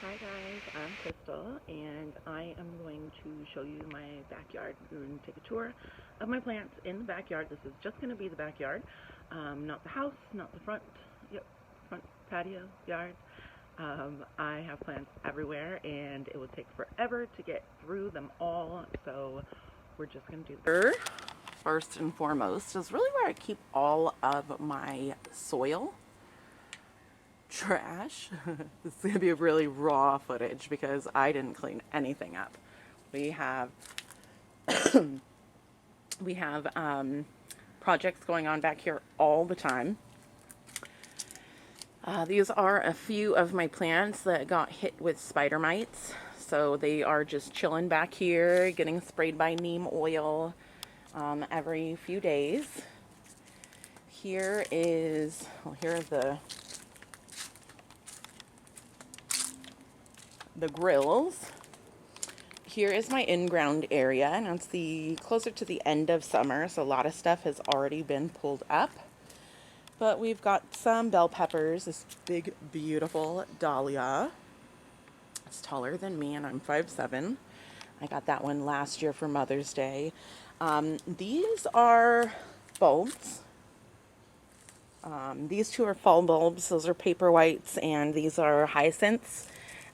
Hi guys, I'm Crystal and I am going to show you my backyard and take a tour of my plants in the backyard. This is just going to be the backyard, not the house, not the front patio yard. I have plants everywhere and it would take forever to get through them all, so we're just going to do that. First and foremost is really where I keep all of my soil trash. This is going to be really raw footage because I didn't clean anything up. We have projects going on back here all the time. These are a few of my plants that got hit with spider mites. So they are just chilling back here, getting sprayed by neem oil every few days. Here are the grills. Here is my in-ground area, and it's closer to the end of summer, so a lot of stuff has already been pulled up. But we've got some bell peppers, this big, beautiful dahlia. It's taller than me, and I'm 5'7". I got that one last year for Mother's Day. These are bulbs. These two are fall bulbs. Those are paper whites, and these are hyacinths.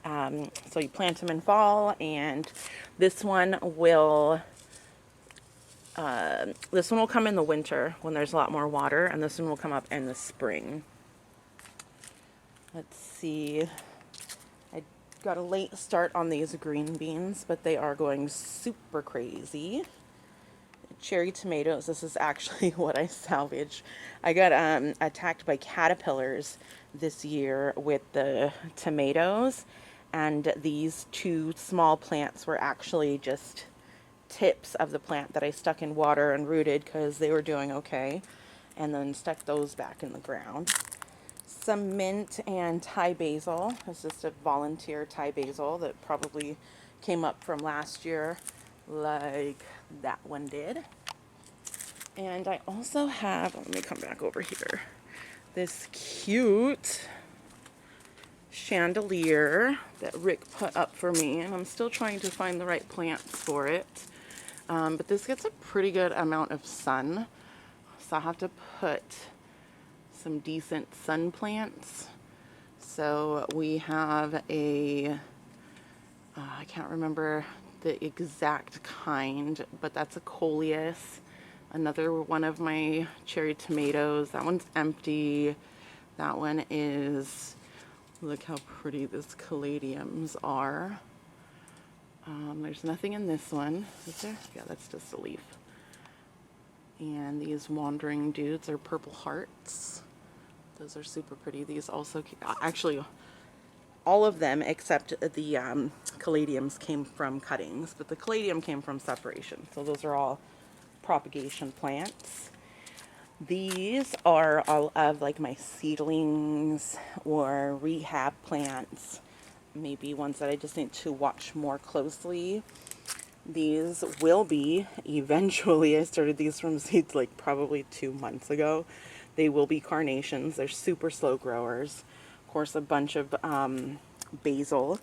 So you plant them in fall, and this one will come in the winter when there's a lot more water, and this one will come up in the spring. Let's see. I got a late start on these green beans, but they are going super crazy. Cherry tomatoes. This is actually what I salvaged. I got attacked by caterpillars this year with the tomatoes, and these two small plants were actually just tips of the plant that I stuck in water and rooted because they were doing okay, and then stuck those back in the ground. Some mint and Thai basil. It's just a volunteer Thai basil that probably came up from last year, like that one did. And I also have, let me come back over here, this cute chandelier that Rick put up for me, and I'm still trying to find the right plants for it. But this gets a pretty good amount of sun, so I'll have to put some decent sun plants. So we have I can't remember the exact kind, but that's a coleus. Another one of my cherry tomatoes. That one's empty. That one is, look how pretty these caladiums are. There's nothing in this one, is there? Yeah, that's just a leaf. And these wandering dudes are purple hearts. Those are super pretty. These also, actually, all of them except the caladiums came from cuttings, but the caladium came from separation. So those are all propagation plants. These are all of like my seedlings or rehab plants, maybe ones that I just need to watch more closely. These will be eventually, I started these from seeds like probably 2 months ago. They will be carnations. They're super slow growers. Of course, a bunch of basil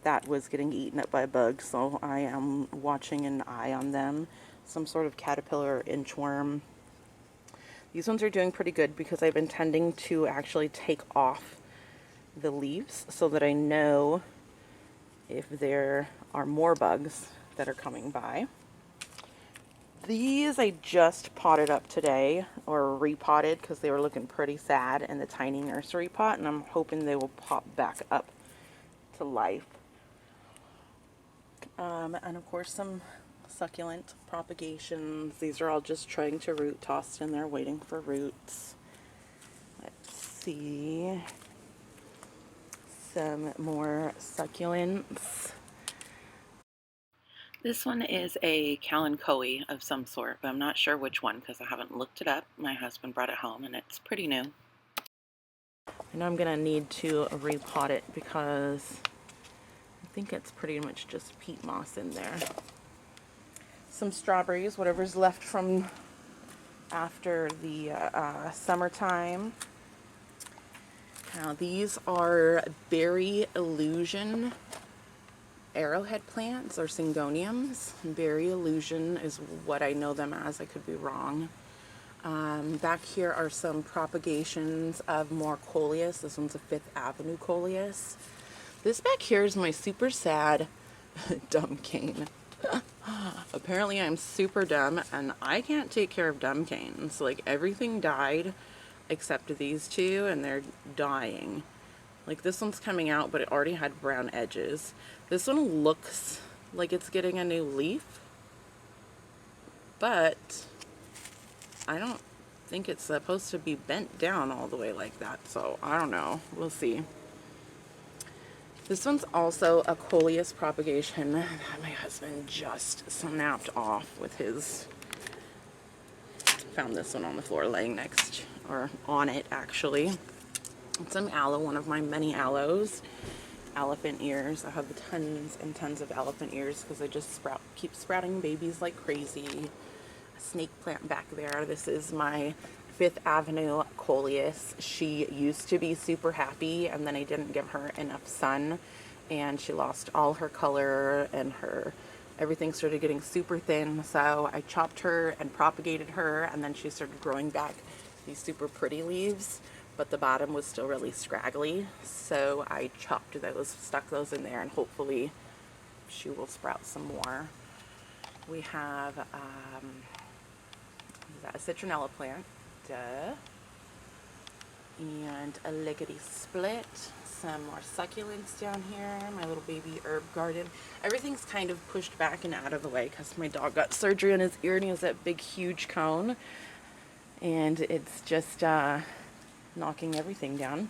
that was getting eaten up by bugs, so I am watching an eye on them. Some sort of caterpillar or inchworm. These ones are doing pretty good because I've been tending to actually take off the leaves so that I know if there are more bugs that are coming by. These I just potted up today, or repotted, because they were looking pretty sad in the tiny nursery pot, and I'm hoping they will pop back up to life. And of course some succulent propagations. These are all just trying to root, tossed in there waiting for roots. Let's see, some more succulents. This one is a kalanchoe of some sort, but I'm not sure which one because I haven't looked it up. My husband brought it home and it's pretty new. I know I'm gonna need to repot it because I think it's pretty much just peat moss in there. Some strawberries, whatever's left from after the summertime. Now these are Berry Illusion arrowhead plants or syngoniums. Berry Illusion is what I know them as. I could be wrong. Back here are some propagations of more coleus. This one's a Fifth Avenue coleus. This back here is my super sad dumb cane. Apparently I'm super dumb and I can't take care of dumb canes. Like everything died except these two and they're dying. Like this one's coming out but it already had brown edges. This one looks like it's getting a new leaf, but I don't think it's supposed to be bent down all the way like that, so I don't know. We'll see. This one's also a coleus propagation that my husband just snapped off with his... Found this one on the floor laying next, or on it actually. It's an aloe, one of my many aloes. Elephant ears. I have tons and tons of elephant ears because I just keep sprouting babies like crazy. A snake plant back there. This is my Fifth Avenue coleus. She used to be super happy and then I didn't give her enough sun and she lost all her color and everything started getting super thin, so I chopped her and propagated her and then she started growing back these super pretty leaves, but the bottom was still really scraggly, so I chopped those, stuck those in there, and hopefully she will sprout some more. We have a citronella plant, and a lickety split, some more succulents down here, my little baby herb garden. Everything's kind of pushed back and out of the way because my dog got surgery on his ear and he has that big huge cone and it's just knocking everything down.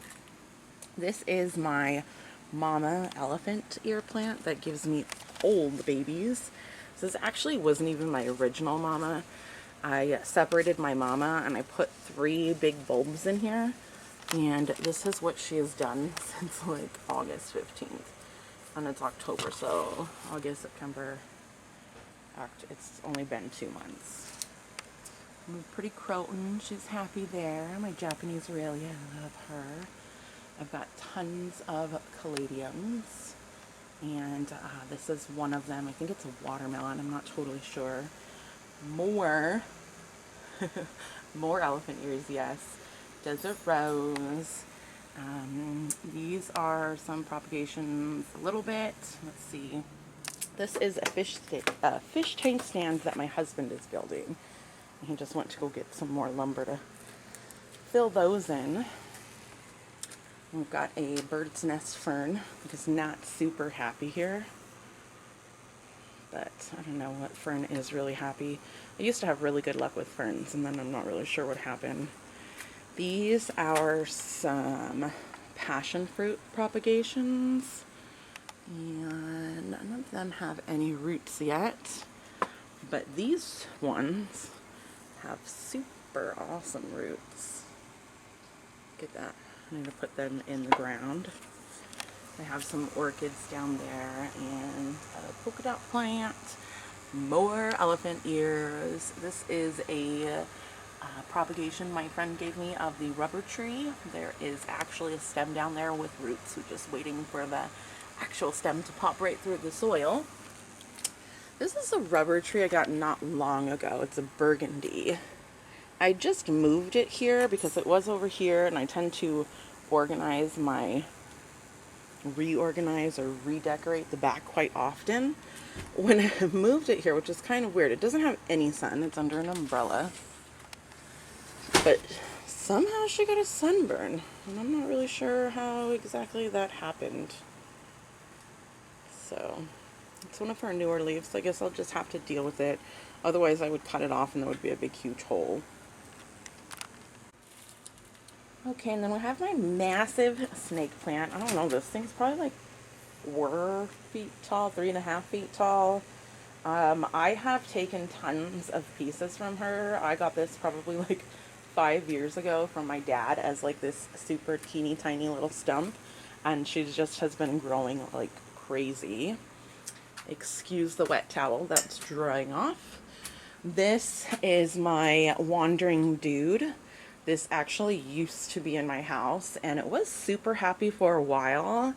This is my mama elephant ear plant that gives me old babies. This actually wasn't even my original mama. I separated my mama and I put 3 big bulbs in here, and this is what she has done since like August 15th, and it's October, so August, September, it's only been 2 months. Pretty Croton, she's happy there. My Japanese Aurelia, I love her. I've got tons of caladiums, and this is one of them. I think it's a watermelon, I'm not totally sure. More elephant ears, yes. Desert rose. These are some propagations a little bit. Let's see. This is a fish tank stand that my husband is building. He just went to go get some more lumber to fill those in. We've got a bird's nest fern because not super happy here. But I don't know what fern is really happy. I used to have really good luck with ferns, and then I'm not really sure what happened. These are some passion fruit propagations, and none of them have any roots yet, but these ones have super awesome roots. Look at that. I need to put them in the ground. I have some orchids down there and a polka dot plant, more elephant ears. This is a propagation my friend gave me of the rubber tree. There is actually a stem down there with roots. We're just waiting for the actual stem to pop right through the soil. This is a rubber tree I got not long ago. It's a burgundy. I just moved it here because it was over here, and I tend to reorganize or redecorate the back quite often. When I moved it here, which is kind of weird, it doesn't have any sun, it's under an umbrella, but somehow she got a sunburn, and I'm not really sure how exactly that happened. So it's one of her newer leaves, so I guess I'll just have to deal with it. Otherwise I would cut it off and there would be a big huge hole. Okay, and then we have my massive snake plant. I don't know, this thing's probably like 4 feet tall, 3.5 feet tall. I have taken tons of pieces from her. I got this probably like 5 years ago from my dad as like this super teeny tiny little stump, and she just has been growing like crazy. Excuse the wet towel that's drying off. This is my wandering dude. This actually used to be in my house, and it was super happy for a while.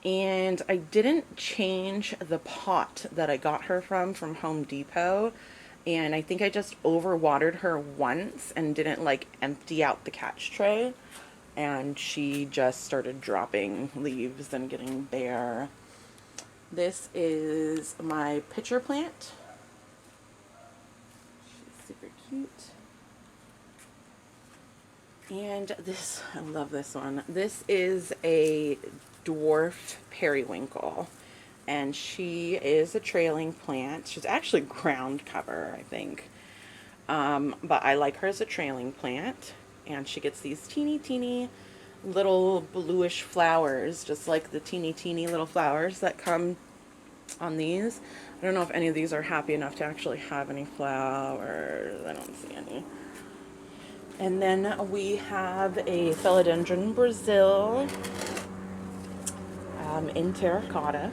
And I didn't change the pot that I got her from Home Depot. And I think I just overwatered her once and didn't like empty out the catch tray. And she just started dropping leaves and getting bare. This is my pitcher plant. She's super cute. And this, I love this one. This is a dwarf periwinkle. And she is a trailing plant. She's actually ground cover, I think. But I like her as a trailing plant. And she gets these teeny little bluish flowers, just like the teeny little flowers that come on these. I don't know if any of these are happy enough to actually have any flowers. I don't see any. And then we have a Philodendron Brazil in terracotta.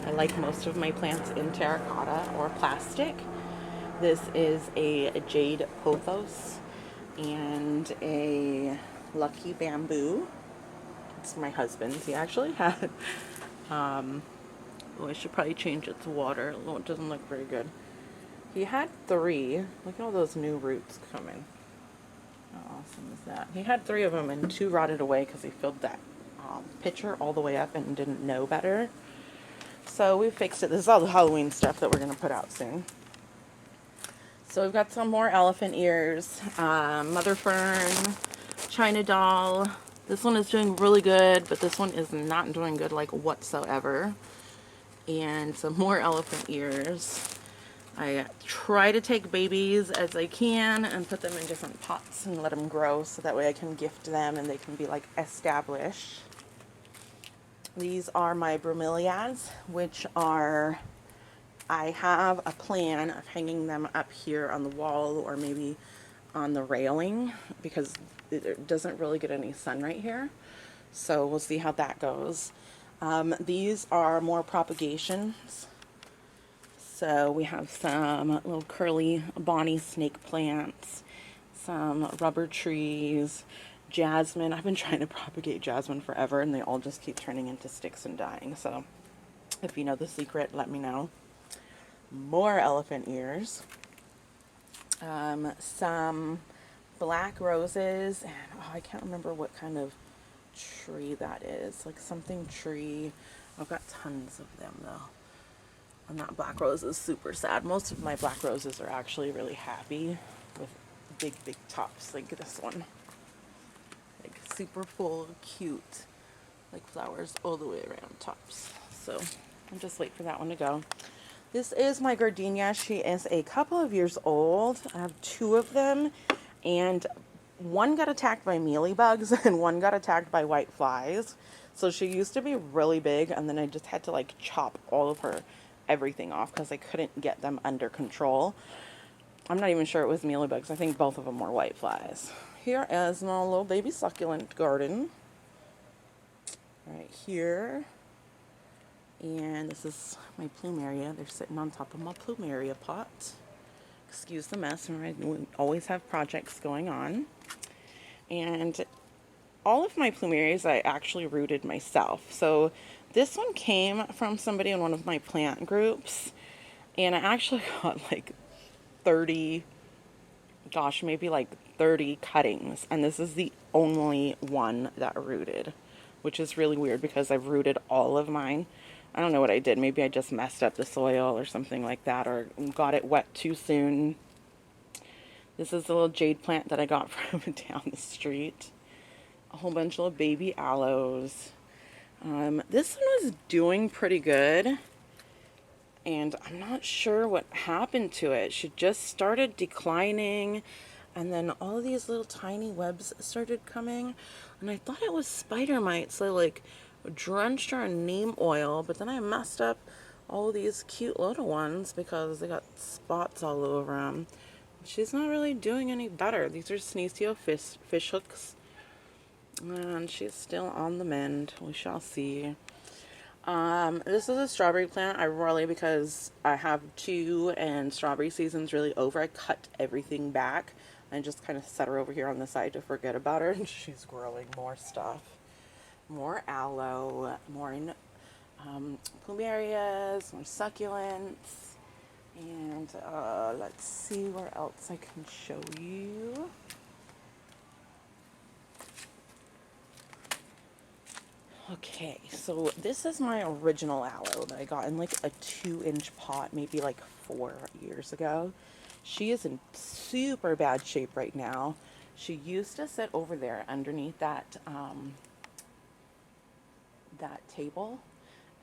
I like most of my plants in terracotta or plastic. This is a Jade Pothos and a Lucky Bamboo. It's my husband's. He actually had, oh, I should probably change its water. It doesn't look very good. He had 3. Look at all those new roots coming. How awesome is that? He had 3 of them and 2 rotted away because he filled that pitcher all the way up and didn't know better. So we fixed it. This is all the Halloween stuff that we're going to put out soon. So we've got some more elephant ears, mother fern, China doll. This one is doing really good, but this one is not doing good like whatsoever. And some more elephant ears. I try to take babies as I can and put them in different pots and let them grow so that way I can gift them and they can be like established. These are my bromeliads, which are, I have a plan of hanging them up here on the wall or maybe on the railing because it doesn't really get any sun right here. So we'll see how that goes. These are more propagations. So we have some little curly bonnie snake plants, some rubber trees, jasmine. I've been trying to propagate jasmine forever and they all just keep turning into sticks and dying. So if you know the secret, let me know. More elephant ears. Some black roses, and oh, I can't remember what kind of tree that is. Like something tree. I've got tons of them though. And that black rose is super sad. Most of my black roses are actually really happy with big tops like this one. Like super full, cute, like flowers all the way around tops. So I'll just wait for that one to go. This is my gardenia. She is a couple of years old. I have 2 of them, and one got attacked by mealybugs and one got attacked by white flies. So she used to be really big, and then I just had to like chop all of her everything off because I couldn't get them under control. I'm not even sure it was mealybugs. I think both of them were white flies. Here is my little baby succulent garden right here. And this is my plumeria. They're sitting on top of my plumeria pot. Excuse the mess. I always have projects going on. And all of my plumerias I actually rooted myself. So this one came from somebody in one of my plant groups. And I actually got like 30, gosh, maybe like 30 cuttings. And this is the only one that rooted, which is really weird because I've rooted all of mine. I don't know what I did. Maybe I just messed up the soil or something like that, or got it wet too soon. This is the little jade plant that I got from down the street. A whole bunch of baby aloes. This one was doing pretty good, and I'm not sure what happened to it. She just started declining, and then all these little tiny webs started coming, and I thought it was spider mites. So like drenched her in neem oil, but then I messed up all these cute little ones because they got spots all over them. She's not really doing any better. These are Senecio fish hooks, and she's still on the mend. We shall see. This is a strawberry plant. Because I have 2 and strawberry season's really over, I cut everything back. I just kind of set her over here on the side to forget about her, and she's growing more stuff. More aloe, more plumerias, more succulents, and let's see where else I can show you. Okay, so this is my original aloe that I got in like a 2-inch pot maybe like 4 years ago. She is in super bad shape right now. She used to sit over there underneath that that table,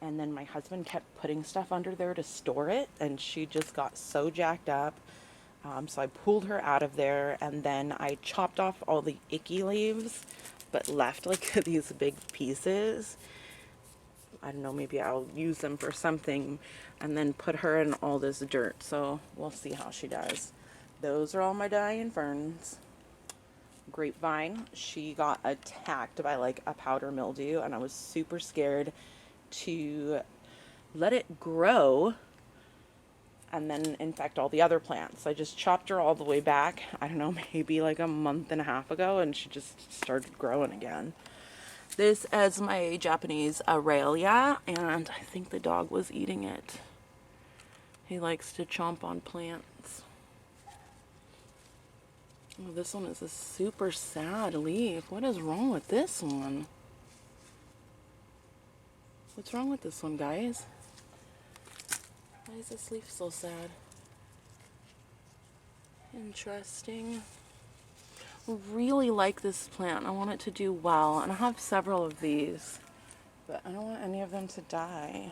and then my husband kept putting stuff under there to store it, and she just got so jacked up. So I pulled her out of there, and then I chopped off all the icky leaves but left like these big pieces. I don't know, maybe I'll use them for something, and then put her in all this dirt, so we'll see how she does. Those are all my dying ferns. Grapevine, she got attacked by like a powder mildew, and I was super scared to let it grow and then infect all the other plants. I just chopped her all the way back, I don't know, maybe like a month and a half ago, and she just started growing again. This is my Japanese Aralia, and I think the dog was eating it. He likes to chomp on plants. Oh, this one is a super sad leaf. What is wrong with this one? What's wrong with this one, guys? Why is this leaf so sad? Interesting. Really like this plant. I want it to do well, and I have several of these, but I don't want any of them to die.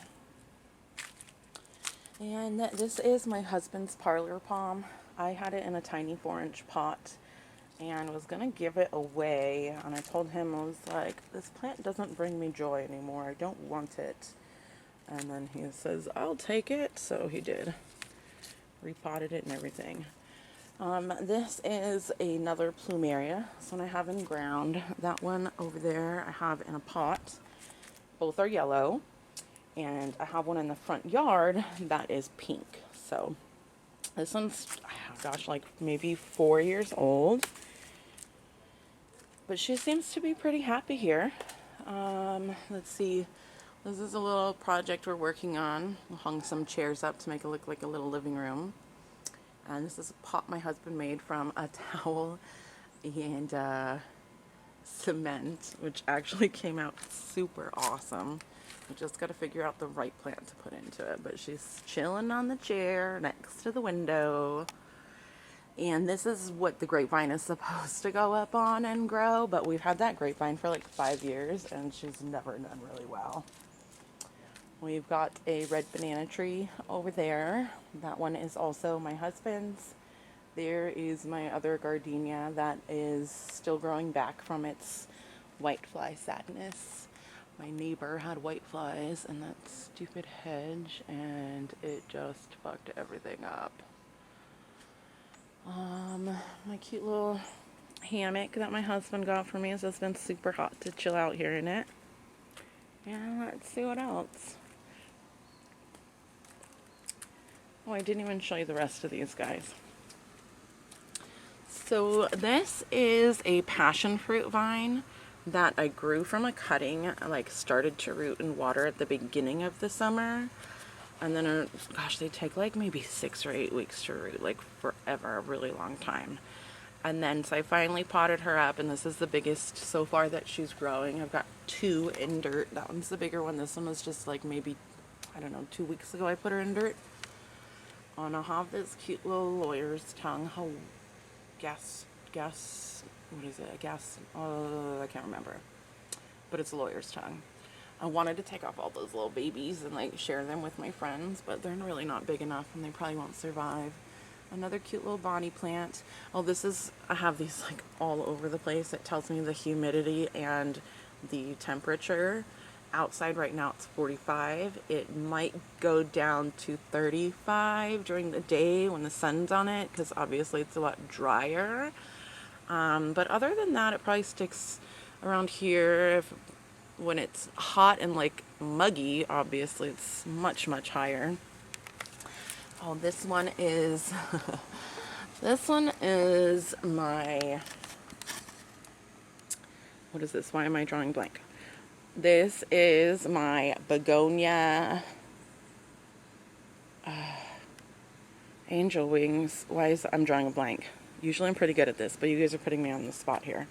And this is my husband's parlor palm. I had it in a tiny 4-inch pot and was gonna give it away, and I told him, I was like, this plant doesn't bring me joy anymore, I don't want it. And then he says, I'll take it, so he did. Repotted it and everything. This is another plumeria. This one I have in ground. That one over there I have in a pot. Both are yellow. And I have one in the front yard that is pink. So this one's, oh gosh, like maybe 4 years old. But she seems to be pretty happy here. Let's see. This is a little project we're working on. We hung some chairs up to make it look like a little living room. And this is a pot my husband made from a towel and cement, which actually came out super awesome. We just got to figure out the right plant to put into it. But she's chilling on the chair next to the window. And this is what the grapevine is supposed to go up on and grow. But we've had that grapevine for like 5 years, and she's never done really well. We've got a red banana tree over there. That one is also my husband's. There is my other gardenia that is still growing back from its whitefly sadness. My neighbor had whiteflies in that stupid hedge, and it just fucked everything up. My cute little hammock that my husband got for me, so it's been super hot to chill out here in it. And let's see what else. Oh, I didn't even show you the rest of these guys. So this is a passion fruit vine that I grew from a cutting. I like started to root and water at the beginning of the summer. And then, gosh, they take like maybe 6 or 8 weeks to root, like forever, a really long time. And then, so I finally potted her up, and this is the biggest so far that she's growing. I've got 2 in dirt. That one's the bigger one. This one was just like maybe, I don't know, 2 weeks ago I put her in dirt. And I have this cute little lawyer's tongue. What is it? I can't remember. But it's a lawyer's tongue. I wanted to take off all those little babies and like share them with my friends, but they're really not big enough and they probably won't survive. Another cute little bonnie plant. Oh, I have these like all over the place. It tells me the humidity and the temperature. Outside right now it's 45. It might go down to 35 during the day when the sun's on it, because obviously it's a lot drier. But other than that, it probably sticks around here. When it's hot and like muggy, obviously it's much, much higher. Oh, this one is This one is my, what is this? Why am I drawing blank? This is my begonia angel wings. I'm drawing a blank. Usually I'm pretty good at this, but you guys are putting me on the spot here.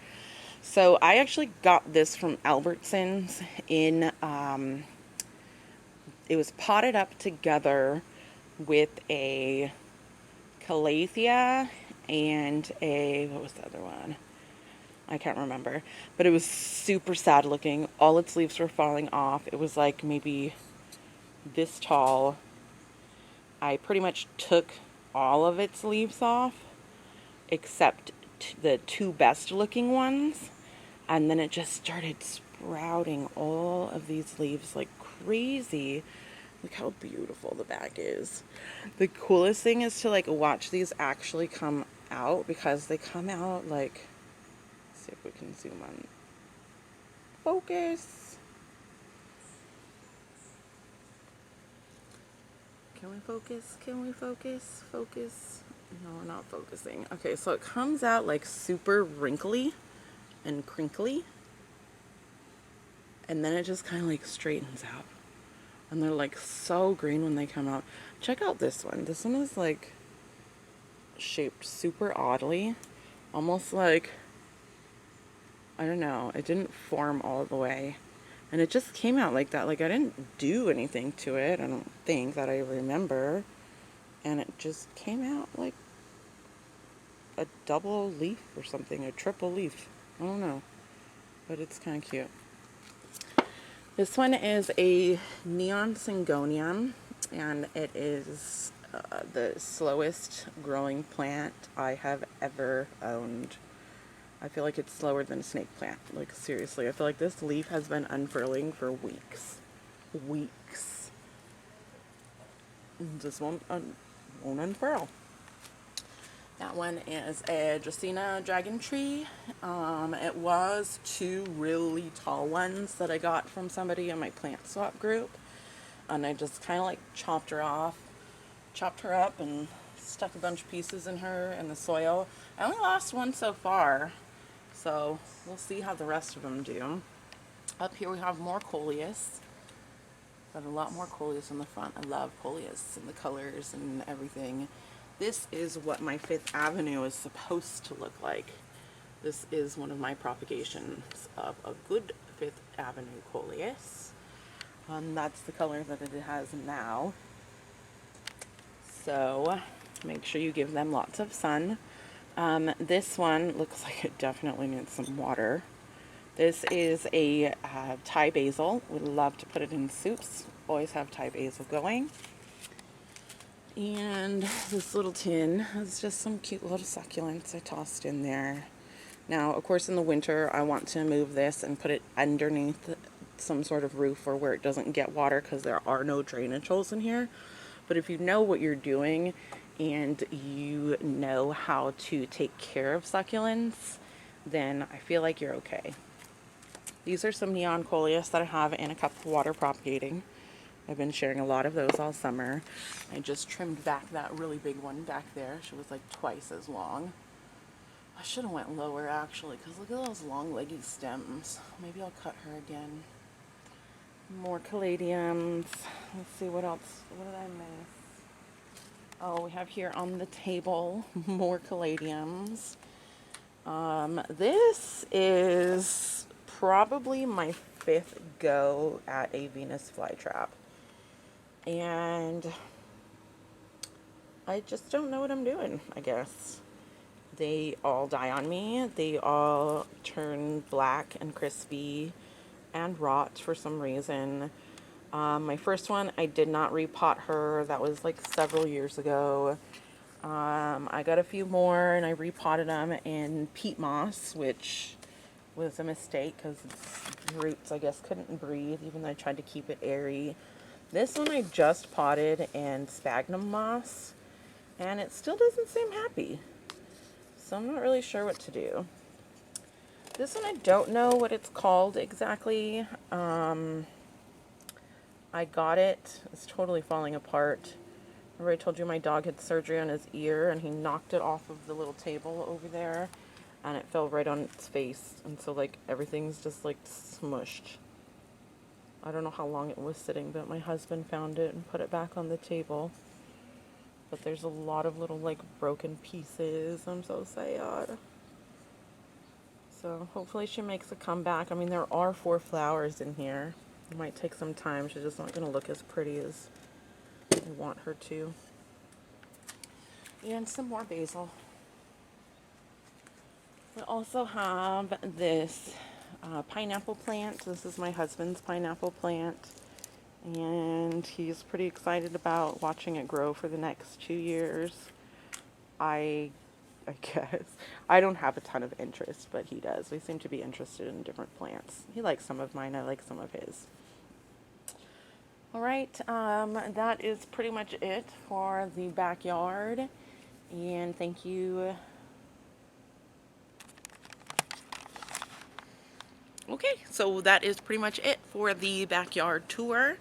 So I actually got this from Albertsons in, it was potted up together with a calathea and a, what was the other one? I can't remember. But it was super sad looking. All its leaves were falling off. It was like maybe this tall. I pretty much took all of its leaves off except the two best looking ones. And then it just started sprouting all of these leaves like crazy. Look how beautiful the back is. The coolest thing is to like watch these actually come out, because they come out like, let's see if we can zoom on. Focus. Can we focus? Can we focus? Focus. No, we're not focusing. Okay, so it comes out like super wrinkly and crinkly. And then it just kind of like straightens out. And they're like so green when they come out. Check out this one. This one is like shaped super oddly. Almost like, I don't know, it didn't form all the way. And it just came out like that. Like I didn't do anything to it, I don't think that I remember. And it just came out like a double leaf or something, a triple leaf. I don't know. But it's kind of cute. This one is a neon syngonium, and it is the slowest growing plant I have ever owned. I feel like it's slower than a snake plant. Like seriously, I feel like this leaf has been unfurling for weeks. Weeks. Just won't unfurl. That one is a Dracaena dragon tree. It was two really tall ones that I got from somebody in my plant swap group. And I just kind of like chopped her up and stuck a bunch of pieces in her in the soil. I only lost one so far, so we'll see how the rest of them do. Up here we have more coleus. Got a lot more coleus in the front. I love coleus and the colors and everything. This is what my Fifth Avenue is supposed to look like. This is one of my propagations of a good Fifth Avenue coleus. That's the color that it has now. So make sure you give them lots of sun. This one looks like it definitely needs some water. This is a Thai basil. Would love to put it in soups. Always have Thai basil going. And this little tin has just some cute little succulents I tossed in there. Now, of course, in the winter, I want to move this and put it underneath some sort of roof or where it doesn't get water, because there are no drainage holes in here. But if you know what you're doing and you know how to take care of succulents, then I feel like you're okay. These are some neon coleus that I have in a cup of water propagating. I've been sharing a lot of those all summer. I just trimmed back that really big one back there. She was like twice as long. I should have went lower actually, because look at those long leggy stems. Maybe I'll cut her again. More caladiums. Let's see what else. What did I miss? Oh, we have here on the table more caladiums. This is probably my 5th go at a Venus flytrap. And I just don't know what I'm doing, I guess. They all die on me. They all turn black and crispy and rot for some reason. My first one, I did not repot her. That was like several years ago. I got a few more and I repotted them in peat moss, which was a mistake because its roots, I guess, couldn't breathe, even though I tried to keep it airy. This one I just potted in sphagnum moss, and it still doesn't seem happy. So I'm not really sure what to do. This one I don't know what it's called exactly. I got it. It's totally falling apart. I already told you my dog had surgery on his ear and he knocked it off of the little table over there and it fell right on its face. And so like everything's just like smushed. I don't know how long it was sitting, but my husband found it and put it back on the table. But there's a lot of little like broken pieces. I'm so sad. So hopefully she makes a comeback. I mean, there are 4 flowers in here. It might take some time. She's just not going to look as pretty as I want her to. And some more basil. We also have this pineapple plant. This is my husband's pineapple plant. And he's pretty excited about watching it grow for the next 2 years. I guess. I don't have a ton of interest, but he does. We seem to be interested in different plants. He likes some of mine. I like some of his. All right, that is pretty much it for the backyard. And thank you. Okay, so that is pretty much it for the backyard tour.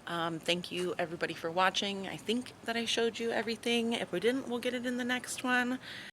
Thank you everybody for watching. I think that I showed you everything. If we didn't, we'll get it in the next one.